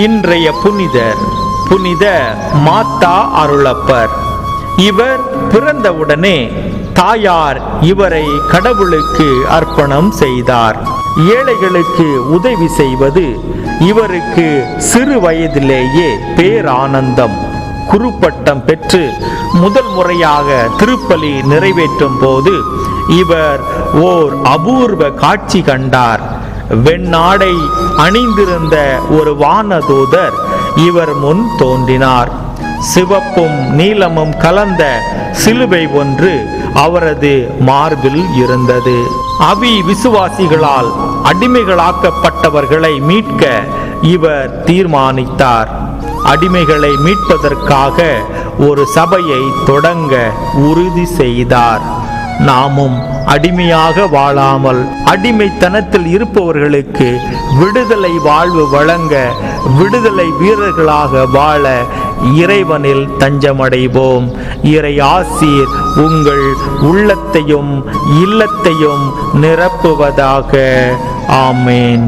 இன்றைய புனிதர் புனித மாத்தா அருளப்பர். இவர் பிறந்தவுடனே தாயார் இவரை கடவுளுக்கு அர்ப்பணம் செய்தார். ஏழைகளுக்கு உதவி செய்வது இவருக்கு சிறு வயதிலேயே பேரானந்தம். குருப்பட்டம் பெற்று முதல் முறையாக திருப்பலி நிறைவேற்றும் போது இவர் ஓர் அபூர்வ காட்சி கண்டார். வெண்ணாடை அணிந்திருந்த ஒரு வானதூதர் இவர் முன் தோன்றினார். சிவப்பும் நீலமும் கலந்த சிலுவை ஒன்று அவரது மார்பில் இருந்தது. அவி விசுவாசிகளால் அடிமைகளாக்கப்பட்டவர்களை மீட்க இவர் தீர்மானித்தார். அடிமைகளை மீட்பதற்காக ஒரு சபையை தொடங்க உறுதி செய்தார். நாமும் அடிமையாக வாழாமல் அடிமைத்தனத்தில் இருப்பவர்களுக்கு விடுதலை வாழ்வு வழங்க விடுதலை வீரர்களாக வாழ இறைவனில் தஞ்சமடைவோம். இறை ஆசீர் உங்கள் உள்ளத்தையும் இல்லத்தையும் நிரப்புவதாக. ஆமேன்.